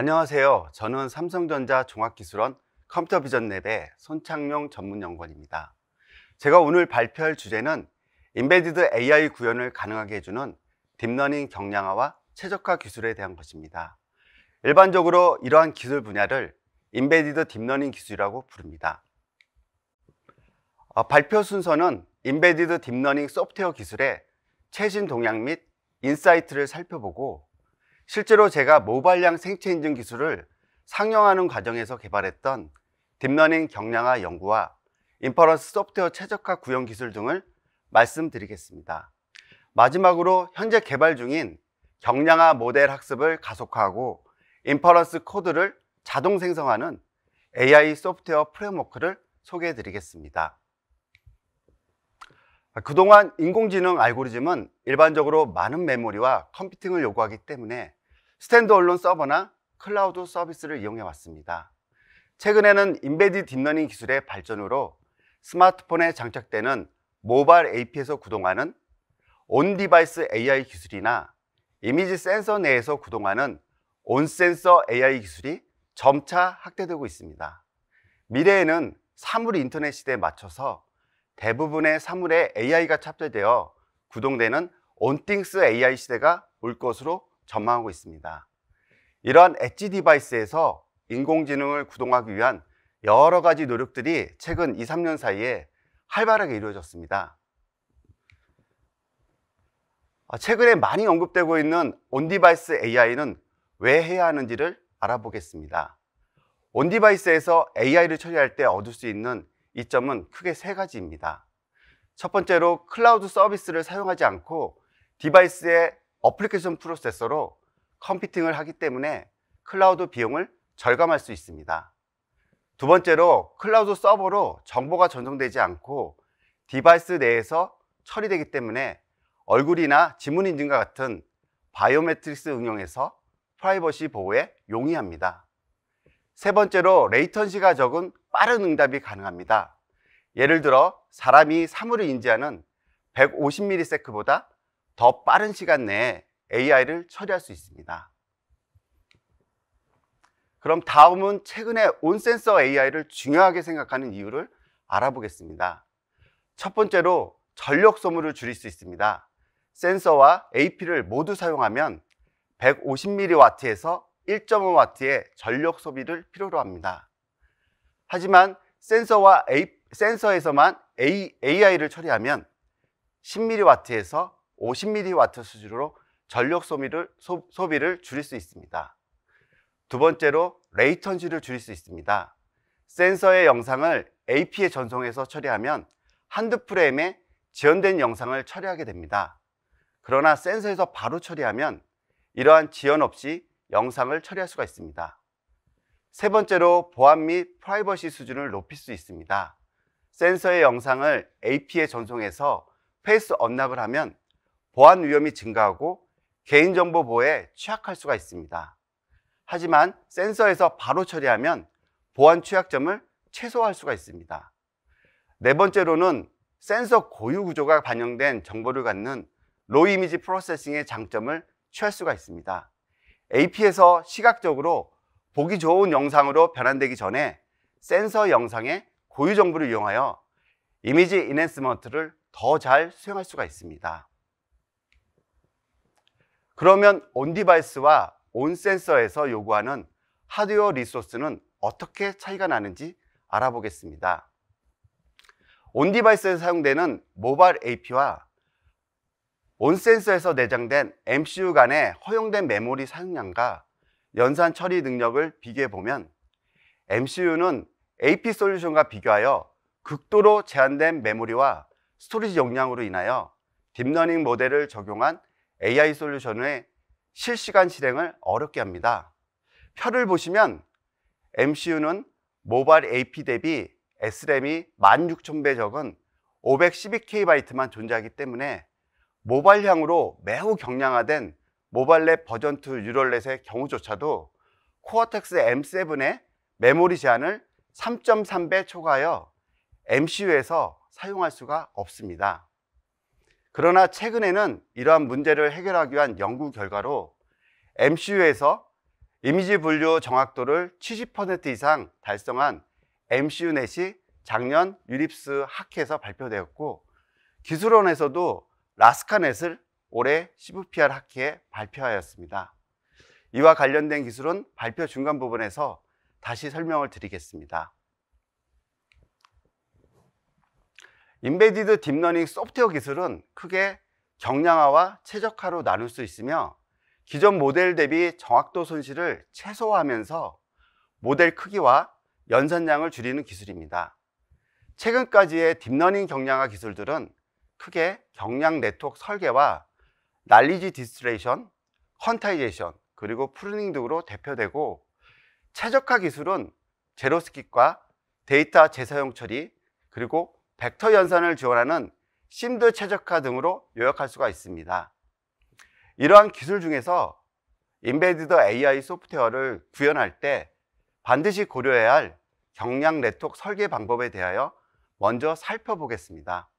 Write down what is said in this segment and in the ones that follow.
안녕하세요. 저는 삼성전자 종합기술원 컴퓨터비전랩의 손창용 전문연구원입니다. 제가 오늘 발표할 주제는 임베디드 AI 구현을 가능하게 해주는 딥러닝 경량화와 최적화 기술에 대한 것입니다. 일반적으로 이러한 기술 분야를 임베디드 딥러닝 기술이라고 부릅니다. 발표 순서는 임베디드 딥러닝 소프트웨어 기술의 최신 동향 및 인사이트를 살펴보고, 실제로 제가 모바일형 생체 인증 기술을 상용하는 과정에서 개발했던 딥러닝 경량화 연구와 인퍼런스 소프트웨어 최적화 구현 기술 등을 말씀드리겠습니다. 마지막으로 현재 개발 중인 경량화 모델 학습을 가속화하고 인퍼런스 코드를 자동 생성하는 AI 소프트웨어 프레임워크를 소개해 드리겠습니다. 그동안 인공지능 알고리즘은 일반적으로 많은 메모리와 컴퓨팅을 요구하기 때문에 스탠드얼론 서버나 클라우드 서비스를 이용해 왔습니다. 최근에는 임베디드 딥러닝 기술의 발전으로 스마트폰에 장착되는 모바일 AP에서 구동하는 온디바이스 AI 기술이나 이미지 센서 내에서 구동하는 온센서 AI 기술이 점차 확대되고 있습니다. 미래에는 사물 인터넷 시대에 맞춰서 대부분의 사물에 AI가 탑재되어 구동되는 온띵스 AI 시대가 올 것으로 전망하고 있습니다. 이러한 엣지 디바이스에서 인공지능을 구동하기 위한 여러 가지 노력들이 최근 2, 3년 사이에 활발하게 이루어졌습니다. 최근에 많이 언급되고 있는 온디바이스 AI는 왜 해야 하는지를 알아보겠습니다. 온디바이스에서 AI를 처리할 때 얻을 수 있는 이점은 크게 세 가지입니다. 첫 번째로 클라우드 서비스를 사용하지 않고 디바이스의 어플리케이션 프로세서로 컴퓨팅을 하기 때문에 클라우드 비용을 절감할 수 있습니다. 두 번째로 클라우드 서버로 정보가 전송되지 않고 디바이스 내에서 처리되기 때문에 얼굴이나 지문 인증과 같은 바이오메트릭스 응용에서 프라이버시 보호에 용이합니다. 세 번째로 레이턴시가 적은 빠른 응답이 가능합니다. 예를 들어 사람이 사물을 인지하는 150ms보다 더 빠른 시간 내에 AI를 처리할 수 있습니다. 그럼 다음은 최근에 온센서 AI를 중요하게 생각하는 이유를 알아보겠습니다. 첫 번째로 전력 소모를 줄일 수 있습니다. 센서와 AP를 모두 사용하면 150mW에서 1.5W의 전력 소비를 필요로 합니다. 하지만 센서에서만 AI를 처리하면 10mW에서 50mW 수준으로 전력 소비를 줄일 수 있습니다. 두 번째로 레이턴시를 줄일 수 있습니다. 센서의 영상을 AP에 전송해서 처리하면 한두 프레임에 지연된 영상을 처리하게 됩니다. 그러나 센서에서 바로 처리하면 이러한 지연 없이 영상을 처리할 수가 있습니다. 세 번째로 보안 및 프라이버시 수준을 높일 수 있습니다. 센서의 영상을 AP에 전송해서 페이스 언락을 하면 보안 위험이 증가하고 개인정보 보호에 취약할 수가 있습니다. 하지만 센서에서 바로 처리하면 보안 취약점을 최소화할 수가 있습니다. 네 번째로는 센서 고유 구조가 반영된 정보를 갖는 로우 이미지 프로세싱의 장점을 취할 수가 있습니다. AP에서 시각적으로 보기 좋은 영상으로 변환되기 전에 센서 영상의 고유 정보를 이용하여 이미지 인핸스먼트를 더 잘 수행할 수가 있습니다. 그러면 온디바이스와 온센서에서 요구하는 하드웨어 리소스는 어떻게 차이가 나는지 알아보겠습니다. 온디바이스에서 사용되는 모바일 AP와 온센서에서 내장된 MCU 간의 허용된 메모리 사용량과 연산 처리 능력을 비교해보면 MCU는 AP 솔루션과 비교하여 극도로 제한된 메모리와 스토리지 용량으로 인하여 딥러닝 모델을 적용한 AI 솔루션의 실시간 실행을 어렵게 합니다. 표를 보시면 MCU는 모바일 AP 대비 SRAM이 16,000배 적은 512KB만 존재하기 때문에 모바일향으로 매우 경량화된 모바일랩 버전2 뉴럴넷의 경우조차도 코어텍스 M7의 메모리 제한을 3.3배 초과하여 MCU에서 사용할 수가 없습니다. 그러나 최근에는 이러한 문제를 해결하기 위한 연구 결과로 MCU에서 이미지 분류 정확도를 70% 이상 달성한 MCU넷이 작년 유립스 학회에서 발표되었고, 기술원에서도 라스카넷을 올해 CVPR 학회에 발표하였습니다. 이와 관련된 기술은 발표 중간 부분에서 다시 설명을 드리겠습니다. 인베디드 딥러닝 소프트웨어 기술은 크게 경량화와 최적화로 나눌 수 있으며, 기존 모델 대비 정확도 손실을 최소화하면서 모델 크기와 연산량을 줄이는 기술입니다. 최근까지의 딥러닝 경량화 기술들은 크게 경량 네트워크 설계와 날리지 디스틸레이션, 퀀타이제이션, 그리고 프루닝 등으로 대표되고, 최적화 기술은 제로스킵과 데이터 재사용 처리, 그리고 벡터 연산을 지원하는 심드 최적화 등으로 요약할 수가 있습니다. 이러한 기술 중에서 인베디드 AI 소프트웨어를 구현할 때 반드시 고려해야 할 경량 네트워크 설계 방법에 대하여 먼저 살펴보겠습니다.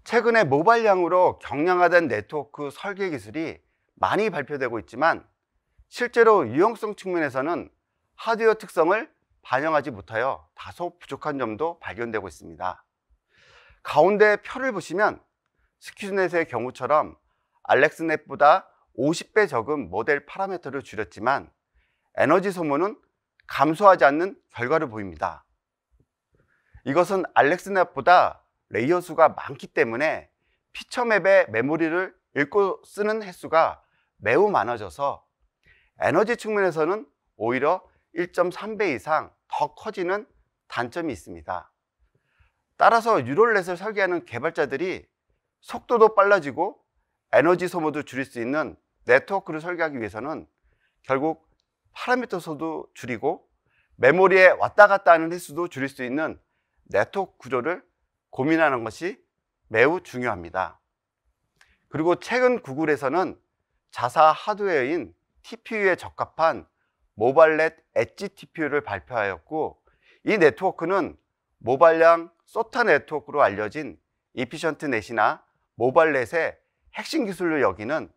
최근에 모바일향으로 경량화된 네트워크 설계 기술이 많이 발표되고 있지만, 실제로 유용성 측면에서는 하드웨어 특성을 반영하지 못하여 다소 부족한 점도 발견되고 있습니다. 가운데 표를 보시면 스큐넷의 경우처럼 알렉스넷보다 50배 적은 모델 파라미터를 줄였지만 에너지 소모는 감소하지 않는 결과를 보입니다. 이것은 알렉스넷보다 레이어 수가 많기 때문에 피처맵의 메모리를 읽고 쓰는 횟수가 매우 많아져서 에너지 측면에서는 오히려 1.3배 이상 더 커지는 단점이 있습니다. 따라서 유럴넷을 설계하는 개발자들이 속도도 빨라지고 에너지 소모도 줄일 수 있는 네트워크를 설계하기 위해서는 결국 파라미터 수도 줄이고 메모리에 왔다 갔다 하는 횟수도 줄일 수 있는 네트워크 구조를 고민하는 것이 매우 중요합니다. 그리고 최근 구글에서는 자사 하드웨어인 TPU에 적합한 모바일넷 엣지 TPU를 발표하였고, 이 네트워크는 모바일형 소타 네트워크로 알려진 이피션트 넷이나 모바일넷의 핵심 기술로 여기는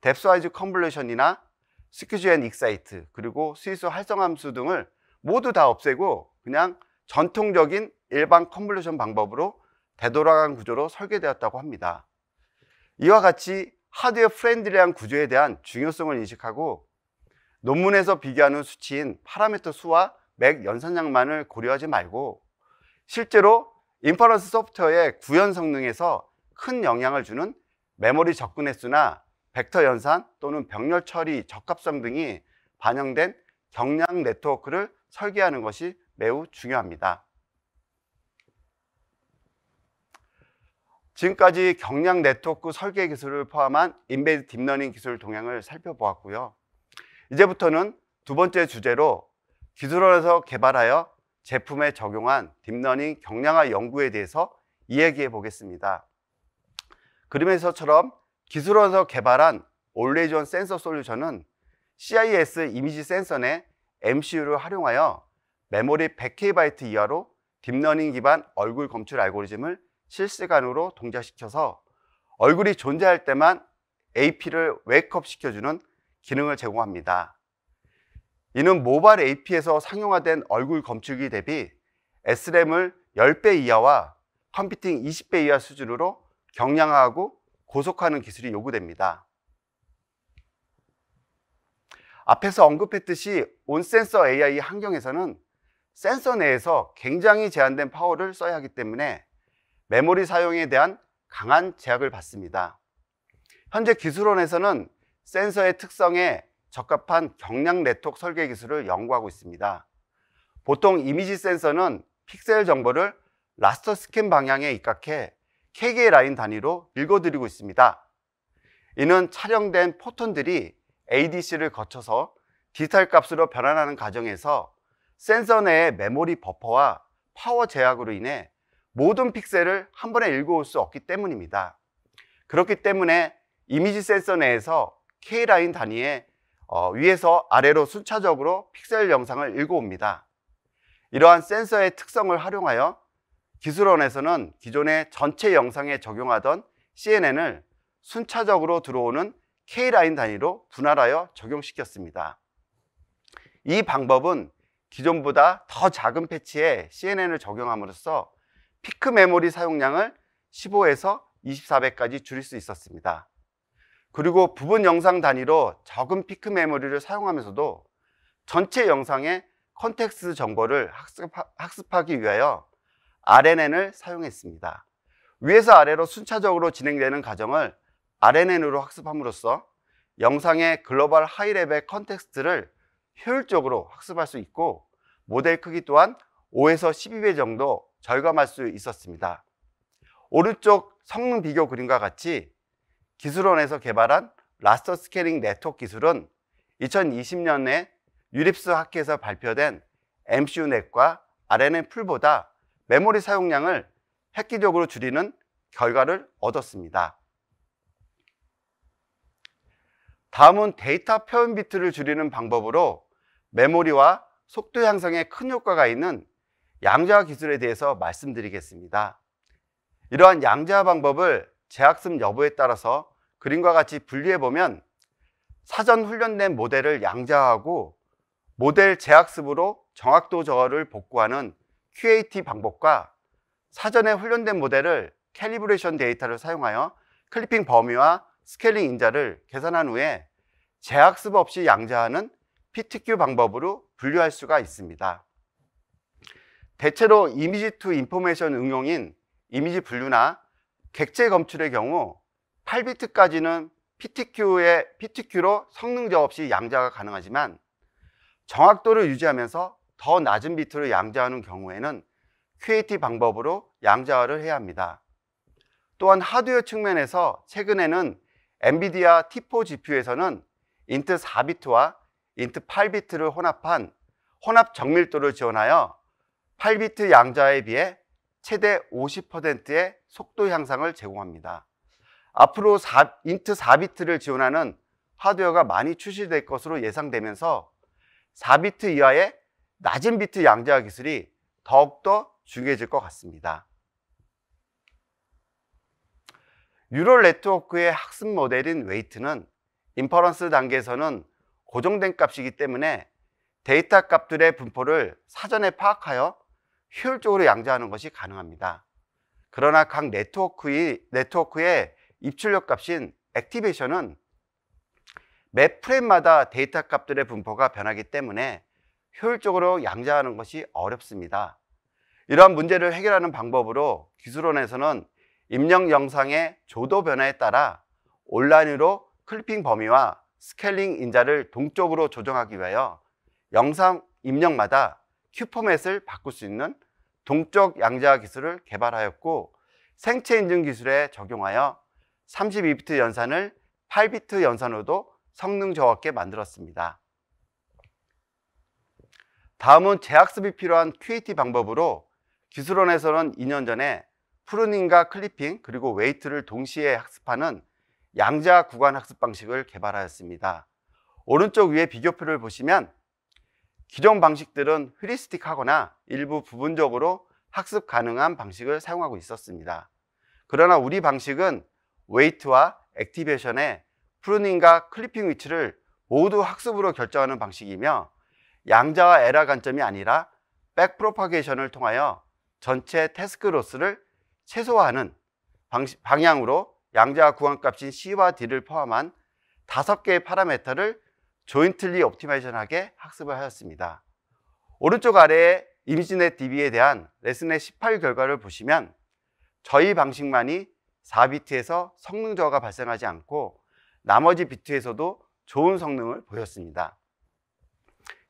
뎁스와이즈 컨볼루션이나 스퀴즈 앤 익사이트, 그리고 수위수 활성함수 등을 모두 다 없애고 그냥 전통적인 일반 컨볼루션 방법으로 되돌아간 구조로 설계되었다고 합니다. 이와 같이 하드웨어 프렌들리한 구조에 대한 중요성을 인식하고 논문에서 비교하는 수치인 파라미터 수와 맥 연산량만을 고려하지 말고 실제로 인퍼런스 소프트웨어의 구현 성능에서 큰 영향을 주는 메모리 접근 횟수나 벡터 연산 또는 병렬 처리 적합성 등이 반영된 경량 네트워크를 설계하는 것이 매우 중요합니다. 지금까지 경량 네트워크 설계 기술을 포함한 인베디드 딥러닝 기술 동향을 살펴보았고요. 이제부터는 두 번째 주제로 기술원에서 개발하여 제품에 적용한 딥러닝 경량화 연구에 대해서 이야기해 보겠습니다. 그림에서처럼 기술원에서 개발한 올레이존 센서 솔루션은 CIS 이미지 센서 내 MCU를 활용하여 메모리 100KB 이하로 딥러닝 기반 얼굴 검출 알고리즘을 실시간으로 동작시켜서 얼굴이 존재할 때만 AP를 웨이크업 시켜주는 기능을 제공합니다. 이는 모바일 AP에서 상용화된 얼굴 검출기 대비 SRAM을 10배 이하와 컴퓨팅 20배 이하 수준으로 경량화하고 고속화하는 기술이 요구됩니다. 앞에서 언급했듯이 온센서 AI 환경에서는 센서 내에서 굉장히 제한된 파워를 써야 하기 때문에 메모리 사용에 대한 강한 제약을 받습니다. 현재 기술원에서는 센서의 특성에 적합한 경량 네트워크 설계 기술을 연구하고 있습니다. 보통 이미지 센서는 픽셀 정보를 라스터 스캔 방향에 입각해 K개의 라인 단위로 읽어드리고 있습니다. 이는 촬영된 포톤들이 ADC를 거쳐서 디지털 값으로 변환하는 과정에서 센서 내의 메모리 버퍼와 파워 제약으로 인해 모든 픽셀을 한 번에 읽어올 수 없기 때문입니다. 그렇기 때문에 이미지 센서 내에서 K라인 단위에 위에서 아래로 순차적으로 픽셀 영상을 읽어옵니다. 이러한 센서의 특성을 활용하여 기술원에서는 기존의 전체 영상에 적용하던 CNN을 순차적으로 들어오는 K라인 단위로 분할하여 적용시켰습니다. 이 방법은 기존보다 더 작은 패치에 CNN을 적용함으로써 피크 메모리 사용량을 15에서 24배까지 줄일 수 있었습니다. 그리고 부분 영상 단위로 적은 피크 메모리를 사용하면서도 전체 영상의 컨텍스트 정보를 학습하기 위하여 RNN을 사용했습니다. 위에서 아래로 순차적으로 진행되는 과정을 RNN으로 학습함으로써 영상의 글로벌 하이 레벨 컨텍스트를 효율적으로 학습할 수 있고 모델 크기 또한 5에서 12배 정도 절감할 수 있었습니다. 오른쪽 성능 비교 그림과 같이 기술원에서 개발한 라스터 스케일링 네트워크 기술은 2020년에 유립스 학회에서 발표된 MCU넷과 RNN 풀보다 메모리 사용량을 획기적으로 줄이는 결과를 얻었습니다. 다음은 데이터 표현 비트를 줄이는 방법으로 메모리와 속도 향상에 큰 효과가 있는 양자화 기술에 대해서 말씀드리겠습니다. 이러한 양자화 방법을 재학습 여부에 따라서 그림과 같이 분리해보면 사전 훈련된 모델을 양자화하고 모델 재학습으로 정확도 저하를 복구하는 QAT 방법과 사전에 훈련된 모델을 캘리브레이션 데이터를 사용하여 클리핑 범위와 스케일링 인자를 계산한 후에 재학습 없이 양자하는 PTQ 방법으로 분류할 수가 있습니다. 대체로 이미지 투 인포메이션 응용인 이미지 분류나 객체 검출의 경우 8비트까지는 PTQ로 성능 저하 없이 양자가 가능하지만 정확도를 유지하면서 더 낮은 비트로 양자하는 경우에는 QAT 방법으로 양자화를 해야 합니다. 또한 하드웨어 측면에서 최근에는 엔비디아 T4 GPU에서는 인트 4비트와 인트 8비트를 혼합한 혼합 정밀도를 지원하여 8비트 양자에 비해 최대 50%의 속도 향상을 제공합니다. 앞으로 인트 4비트를 지원하는 하드웨어가 많이 출시될 것으로 예상되면서 4비트 이하의 낮은 비트 양자화 기술이 더욱더 중요해질 것 같습니다. 뉴럴 네트워크의 학습 모델인 웨이트는 인퍼런스 단계에서는 고정된 값이기 때문에 데이터 값들의 분포를 사전에 파악하여 효율적으로 양자하는 것이 가능합니다. 그러나 각 네트워크의 입출력 값인 액티베이션은 매 프레임마다 데이터 값들의 분포가 변하기 때문에 효율적으로 양자하는 것이 어렵습니다. 이러한 문제를 해결하는 방법으로 기술원에서는 입력 영상의 조도 변화에 따라 온라인으로 클리핑 범위와 스케일링 인자를 동적으로 조정하기 위하여 영상 입력마다 큐 포맷을 바꿀 수 있는 동적 양자화 기술을 개발하였고 생체 인증 기술에 적용하여 32비트 연산을 8비트 연산으로도 성능 저하없게 만들었습니다. 다음은 재학습이 필요한 QAT 방법으로 기술원에서는 2년 전에 프루닝과 클리핑 그리고 웨이트를 동시에 학습하는 양자 구간 학습 방식을 개발하였습니다. 오른쪽 위에 비교표를 보시면 기존 방식들은 휴리스틱하거나 일부 부분적으로 학습 가능한 방식을 사용하고 있었습니다. 그러나 우리 방식은 웨이트와 액티베이션의 프루닝과 클리핑 위치를 모두 학습으로 결정하는 방식이며 양자와 에러 관점이 아니라 백 프로파게이션을 통하여 전체 태스크 로스를 최소화하는 방향으로 양자 구간값인 C와 D를 포함한 5개의 파라미터를 조인틀리 옵티마이션하게 학습을 하였습니다. 오른쪽 아래에 이미지넷 DB에 대한 레슨의 18 결과를 보시면 저희 방식만이 4비트에서 성능 저하가 발생하지 않고 나머지 비트에서도 좋은 성능을 보였습니다.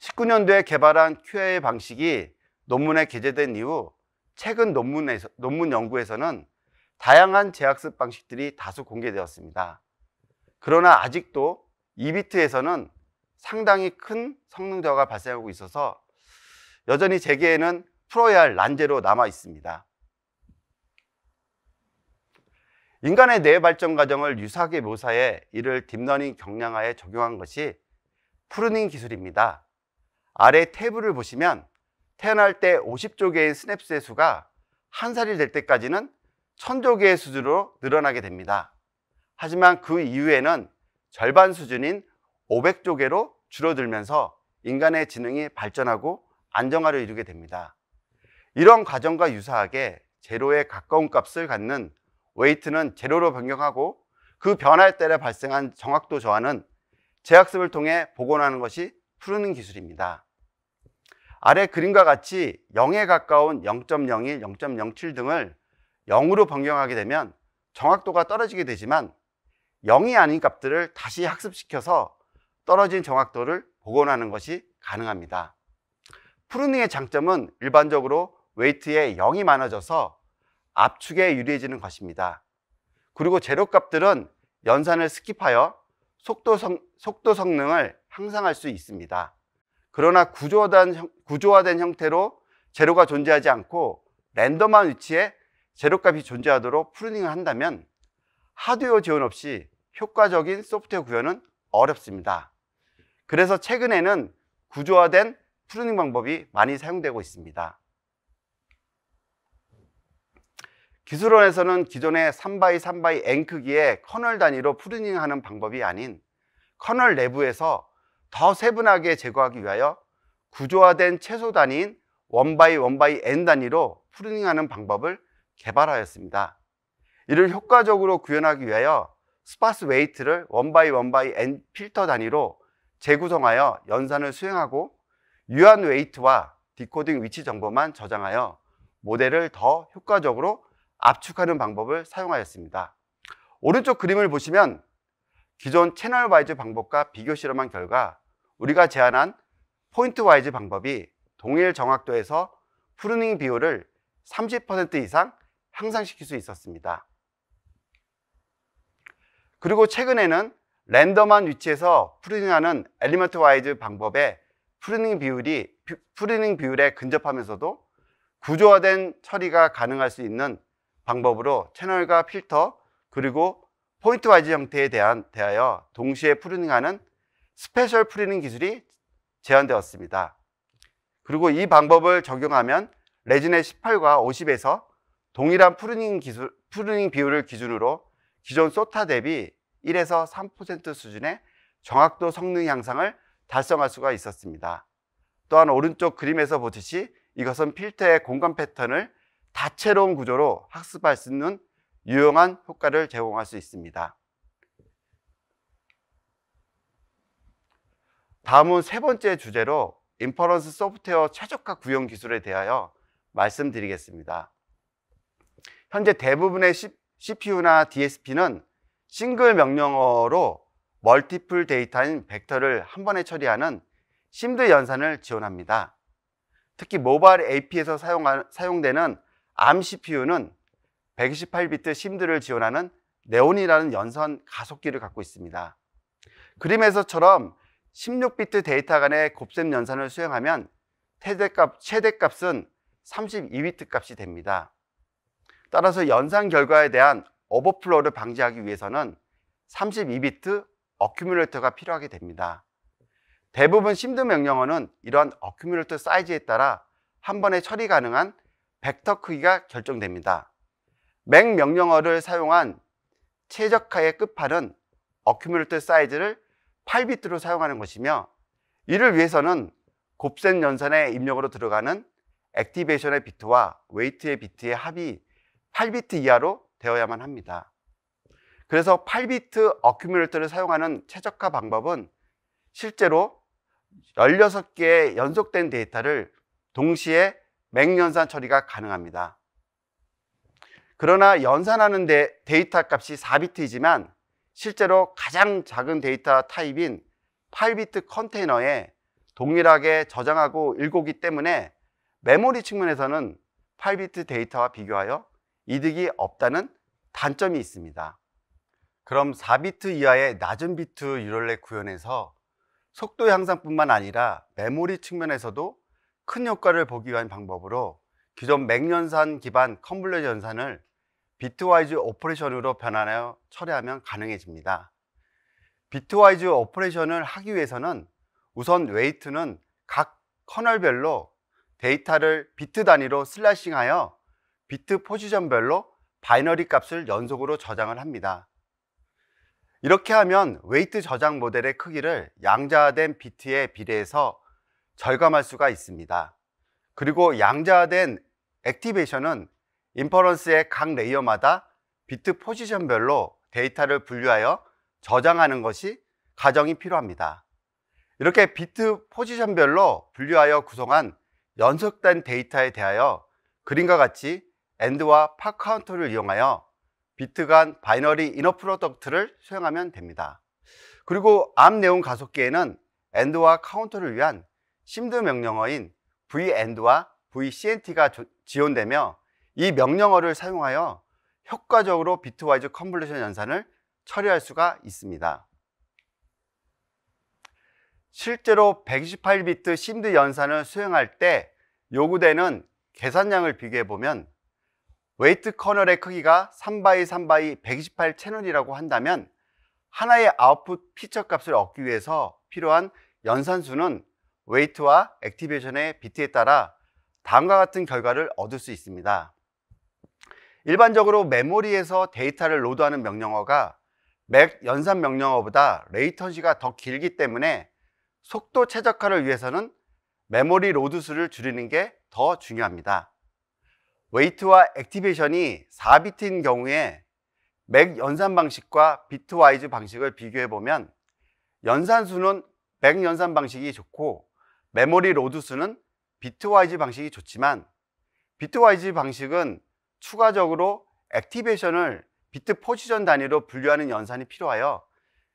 19년도에 개발한 QA 방식이 논문에 게재된 이후 최근 논문 연구에서는 다양한 재학습 방식들이 다수 공개되었습니다. 그러나 아직도 2비트에서는 상당히 큰 성능 저하가 발생하고 있어서 여전히 제게에는 풀어야 할 난제로 남아 있습니다. 인간의 뇌 발전 과정을 유사하게 묘사해 이를 딥러닝 경량화에 적용한 것이 프루닝 기술입니다. 아래 테이블을 보시면 태어날 때 50조 개의 시냅스의 수가 1살이 될 때까지는 1000조 개의 수준으로 늘어나게 됩니다. 하지만 그 이후에는 절반 수준인 500조개로 줄어들면서 인간의 지능이 발전하고 안정화를 이루게 됩니다. 이런 과정과 유사하게 제로에 가까운 값을 갖는 웨이트는 제로로 변경하고 그 변화에 따라 발생한 정확도 저하는 재학습을 통해 복원하는 것이 프루닝 기술입니다. 아래 그림과 같이 0에 가까운 0.01, 0.07 등을 0으로 변경하게 되면 정확도가 떨어지게 되지만 0이 아닌 값들을 다시 학습시켜서 떨어진 정확도를 복원하는 것이 가능합니다. 프루닝의 장점은 일반적으로 웨이트에 0이 많아져서 압축에 유리해지는 것입니다. 그리고 제로 값들은 연산을 스킵하여 속도 성능을 향상할 수 있습니다. 그러나 구조화된 형태로 제로가 존재하지 않고 랜덤한 위치에 제로 값이 존재하도록 프루닝을 한다면 하드웨어 지원 없이 효과적인 소프트웨어 구현은 어렵습니다. 그래서 최근에는 구조화된 프루닝 방법이 많이 사용되고 있습니다. 기술원에서는 기존의 3x3x n 크기의 커널 단위로 프루닝하는 방법이 아닌 커널 내부에서 더 세분하게 제거하기 위하여 구조화된 최소 단위인 1x1x n 단위로 프루닝하는 방법을 개발하였습니다. 이를 효과적으로 구현하기 위하여 스파스 웨이트를 1x1x n 필터 단위로 재구성하여 연산을 수행하고 유한 웨이트와 디코딩 위치 정보만 저장하여 모델을 더 효과적으로 압축하는 방법을 사용하였습니다. 오른쪽 그림을 보시면 기존 채널 와이즈 방법과 비교 실험한 결과 우리가 제안한 포인트 와이즈 방법이 동일 정확도에서 프루닝 비율을 30% 이상 향상시킬 수 있었습니다. 그리고 최근에는 랜덤한 위치에서 프루닝하는 엘리먼트 와이즈 방법의 프루닝 비율에 근접하면서도 구조화된 처리가 가능할 수 있는 방법으로 채널과 필터 그리고 포인트 와이즈 형태에 대하여 동시에 프루닝하는 스페셜 프루닝 기술이 제안되었습니다. 그리고 이 방법을 적용하면 레진의 18과 50에서 동일한 프루닝 비율을 기준으로 기존 소타 대비 1에서 3% 수준의 정확도 성능 향상을 달성할 수가 있었습니다. 또한 오른쪽 그림에서 보듯이 이것은 필터의 공간 패턴을 다채로운 구조로 학습할 수 있는 유용한 효과를 제공할 수 있습니다. 다음은 세 번째 주제로 인퍼런스 소프트웨어 최적화 구현 기술에 대하여 말씀드리겠습니다. 현재 대부분의 CPU나 DSP는 싱글 명령어로 멀티플 데이터인 벡터를 한 번에 처리하는 심드 연산을 지원합니다. 특히 모바일 AP에서 사용되는 ARM CPU는 128비트 심드를 지원하는 네온이라는 연산 가속기를 갖고 있습니다. 그림에서처럼 16비트 데이터 간의 곱셈 연산을 수행하면 최대값은 32비트 값이 됩니다. 따라서 연산 결과에 대한 오버플로우를 방지하기 위해서는 32비트 어큐뮬레이터가 필요하게 됩니다. 대부분 심드 명령어는 이러한 어큐뮬레이터 사이즈에 따라 한 번에 처리 가능한 벡터 크기가 결정됩니다. 맥 명령어를 사용한 최적화의 끝판은 어큐뮬레이터 사이즈를 8비트로 사용하는 것이며 이를 위해서는 곱셈 연산의 입력으로 들어가는 액티베이션의 비트와 웨이트의 비트의 합이 8비트 이하로 되어야만 합니다. 그래서 8비트 어큐뮬레이터를 사용하는 최적화 방법은 실제로 16개의 연속된 데이터를 동시에 맥 연산 처리가 가능합니다. 그러나 연산하는 데이터 값이 4비트이지만 실제로 가장 작은 데이터 타입인 8비트 컨테이너에 동일하게 저장하고 읽기 때문에 메모리 측면에서는 8비트 데이터와 비교하여 이득이 없다는 단점이 있습니다. 그럼 4비트 이하의 낮은 비트 유럴렉 구현에서 속도 향상뿐만 아니라 메모리 측면에서도 큰 효과를 보기 위한 방법으로 기존 맥 연산 기반 컨볼루션 연산을 비트와이즈 오퍼레이션으로 변환하여 처리하면 가능해집니다. 비트와이즈 오퍼레이션을 하기 위해서는 우선 웨이트는 각 커널별로 데이터를 비트 단위로 슬라이싱하여 비트 포지션별로 바이너리 값을 연속으로 저장을 합니다. 이렇게 하면 웨이트 저장 모델의 크기를 양자화된 비트에 비례해서 절감할 수가 있습니다. 그리고 양자화된 액티베이션은 인퍼런스의 각 레이어마다 비트 포지션별로 데이터를 분류하여 저장하는 것이 과정이 필요합니다. 이렇게 비트 포지션별로 분류하여 구성한 연속된 데이터에 대하여 그림과 같이 AND와 팝 카운터를 이용하여 비트 간 바이너리 이너 프로덕트를 수행하면 됩니다. 그리고 암 내용 가속기에는 AND와 카운터를 위한 심드 명령어인 VAND와 VCNT가 지원되며 이 명령어를 사용하여 효과적으로 비트와이즈 컨볼루션 연산을 처리할 수가 있습니다. 실제로 128비트 심드 연산을 수행할 때 요구되는 계산량을 비교해 보면 웨이트 커널의 크기가 3x3x 128 채널이라고 한다면 하나의 아웃풋 피처 값을 얻기 위해서 필요한 연산수는 웨이트와 액티베이션의 비트에 따라 다음과 같은 결과를 얻을 수 있습니다. 일반적으로 메모리에서 데이터를 로드하는 명령어가 맥 연산 명령어보다 레이턴시가 더 길기 때문에 속도 최적화를 위해서는 메모리 로드 수를 줄이는 게 더 중요합니다. 웨이트와 액티베이션이 4비트인 경우에 맥 연산 방식과 비트와이즈 방식을 비교해 보면 연산수는 맥 연산 방식이 좋고 메모리 로드 수는 비트와이즈 방식이 좋지만 비트와이즈 방식은 추가적으로 액티베이션을 비트 포지션 단위로 분류하는 연산이 필요하여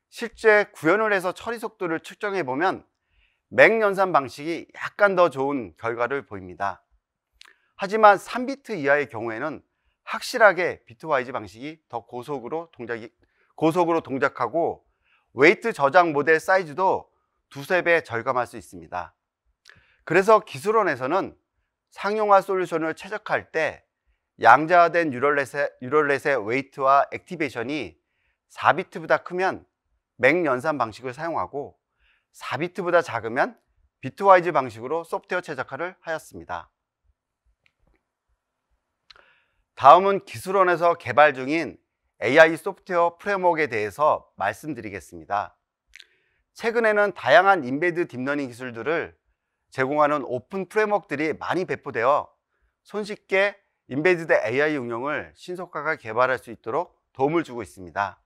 실제 구현을 해서 처리 속도를 측정해 보면 맥 연산 방식이 약간 더 좋은 결과를 보입니다. 하지만 3비트 이하의 경우에는 확실하게 비트와이즈 방식이 더 고속으로 동작하고 웨이트 저장 모델 사이즈도 두세 배 절감할 수 있습니다. 그래서 기술원에서는 상용화 솔루션을 최적화할 때 양자화된 뉴럴넷의 웨이트와 액티베이션이 4비트보다 크면 맥 연산 방식을 사용하고 4비트보다 작으면 비트와이즈 방식으로 소프트웨어 최적화를 하였습니다. 다음은 기술원에서 개발 중인 AI 소프트웨어 프레임워크에 대해서 말씀드리겠습니다. 최근에는 다양한 인베드 딥러닝 기술들을 제공하는 오픈 프레임워크들이 많이 배포되어 손쉽게 인베디드 AI 응용을 신속하게 개발할 수 있도록 도움을 주고 있습니다.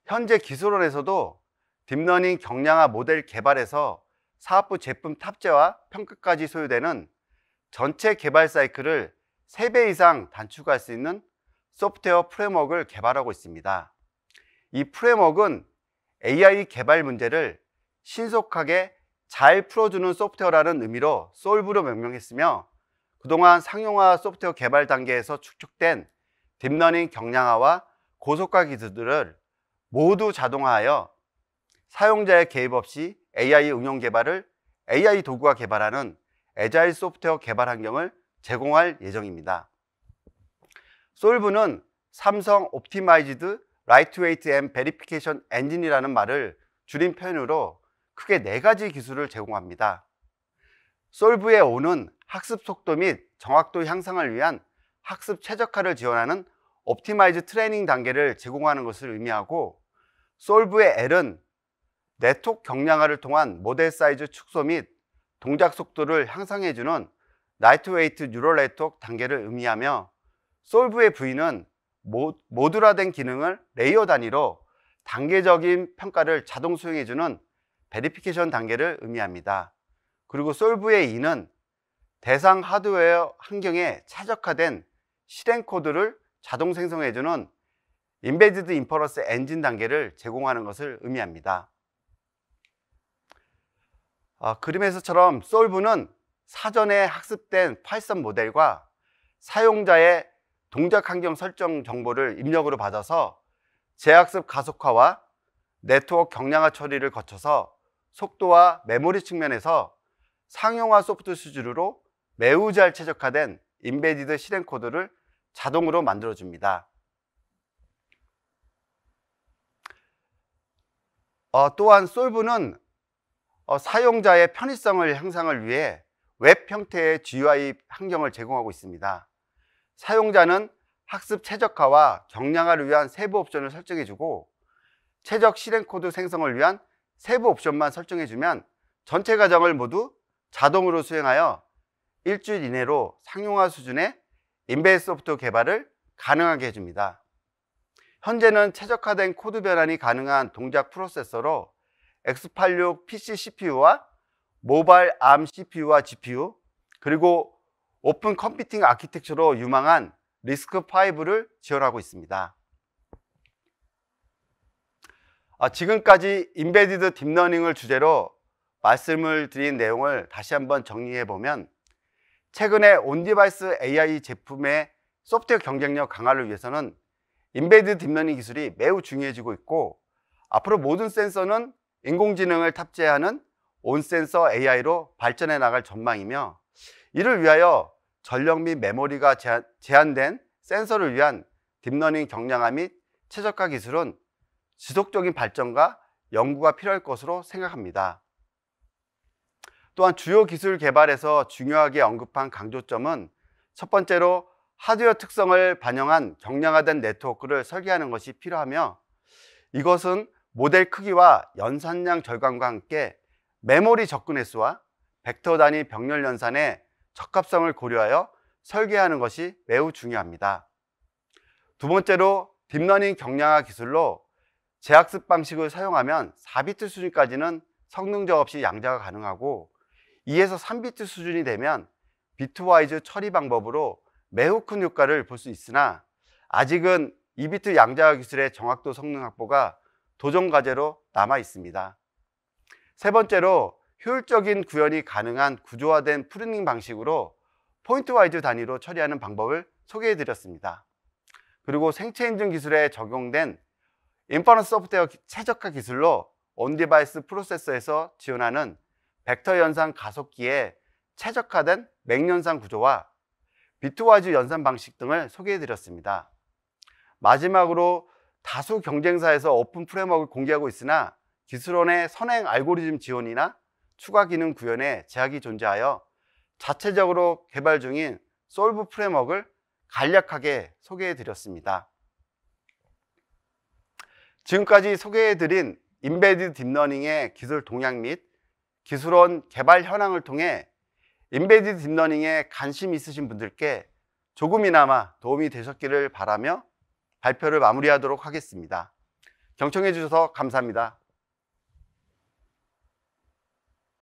현재 기술원에서도 딥러닝 경량화 모델 개발에서 사업부 제품 탑재와 평가까지 소요되는 전체 개발 사이클을 3배 이상 단축할 수 있는 소프트웨어 프레임워크를 개발하고 있습니다. 이 프레임워크는 AI 개발 문제를 신속하게 잘 풀어주는 소프트웨어라는 의미로 솔브로 명명했으며 그동안 상용화 소프트웨어 개발 단계에서 축적된 딥러닝 경량화와 고속화 기술들을 모두 자동화하여 사용자의 개입 없이 AI 응용 개발을 AI 도구가 개발하는 애자일 소프트웨어 개발 환경을 제공할 예정입니다. 솔브는 삼성 옵티마이즈드 라이트웨이트 앤 베리피케이션 엔진이라는 말을 줄인 표현으로 크게 4가지 기술을 제공합니다. 솔브의 O는 학습 속도 및 정확도 향상을 위한 학습 최적화를 지원하는 옵티마이즈 트레이닝 단계를 제공하는 것을 의미하고 솔브의 L은 네트워크 경량화를 통한 모델 사이즈 축소 및 동작 속도를 향상해주는 라이트웨이트 뉴럴 네트워크 단계를 의미하며 솔브의 V는 모듈화된 기능을 레이어 단위로 단계적인 평가를 자동 수행해주는 베리피케이션 단계를 의미합니다. 그리고 솔브의 E는 대상 하드웨어 환경에 최적화된 실행 코드를 자동 생성해주는 인베디드 인퍼런스 엔진 단계를 제공하는 것을 의미합니다. 그림에서처럼 솔브는 사전에 학습된 파이썬 모델과 사용자의 동작 환경 설정 정보를 입력으로 받아서 재학습 가속화와 네트워크 경량화 처리를 거쳐서 속도와 메모리 측면에서 상용화 소프트 수준으로 매우 잘 최적화된 인베디드 실행 코드를 자동으로 만들어줍니다. 또한 솔브는 사용자의 편의성을 향상을 위해 웹 형태의 GUI 환경을 제공하고 있습니다. 사용자는 학습 최적화와 경량화를 위한 세부 옵션을 설정해주고 최적 실행 코드 생성을 위한 세부 옵션만 설정해주면 전체 과정을 모두 자동으로 수행하여 일주일 이내로 상용화 수준의 인베드 소프트웨어 개발을 가능하게 해줍니다. 현재는 최적화된 코드 변환이 가능한 동작 프로세서로 X86 PC CPU와 모바일 ARM CPU와 GPU, 그리고 오픈 컴퓨팅 아키텍처로 유망한 리스크5를 지원하고 있습니다. 지금까지 인베디드 딥러닝을 주제로 말씀을 드린 내용을 다시 한번 정리해 보면, 최근에 온디바이스 AI 제품의 소프트웨어 경쟁력 강화를 위해서는 인베디드 딥러닝 기술이 매우 중요해지고 있고, 앞으로 모든 센서는 인공지능을 탑재하는 온센서 AI로 발전해 나갈 전망이며, 이를 위하여 전력 및 메모리가 제한된 센서를 위한 딥러닝 경량화 및 최적화 기술은 지속적인 발전과 연구가 필요할 것으로 생각합니다. 또한 주요 기술 개발에서 중요하게 언급한 강조점은, 첫 번째로 하드웨어 특성을 반영한 경량화된 네트워크를 설계하는 것이 필요하며, 이것은 모델 크기와 연산량 절감과 함께 메모리 접근 횟수와 벡터 단위 병렬 연산의 적합성을 고려하여 설계하는 것이 매우 중요합니다. 두 번째로 딥러닝 경량화 기술로 재학습 방식을 사용하면 4비트 수준까지는 성능적 없이 양자가 가능하고, 2에서 3비트 수준이 되면 비트와이즈 처리 방법으로 매우 큰 효과를 볼 수 있으나, 아직은 2비트 양자화 기술의 정확도 성능 확보가 도전 과제로 남아 있습니다. 세 번째로 효율적인 구현이 가능한 구조화된 프루닝 방식으로 포인트와이즈 단위로 처리하는 방법을 소개해 드렸습니다. 그리고 생체 인증 기술에 적용된 인퍼런스 소프트웨어 최적화 기술로 온디바이스 프로세서에서 지원하는 벡터 연산 가속기의 최적화된 맥연산 구조와 비트와이즈 연산 방식 등을 소개해 드렸습니다. 마지막으로 다수 경쟁사에서 오픈 프레임워크를 공개하고 있으나 기술원의 선행 알고리즘 지원이나 추가 기능 구현에 제약이 존재하여 자체적으로 개발 중인 솔브 프레임워크를 간략하게 소개해 드렸습니다. 지금까지 소개해 드린 인베디드 딥러닝의 기술 동향 및 기술원 개발 현황을 통해 인베디드 딥러닝에 관심 있으신 분들께 조금이나마 도움이 되셨기를 바라며 발표를 마무리하도록 하겠습니다. 경청해 주셔서 감사합니다.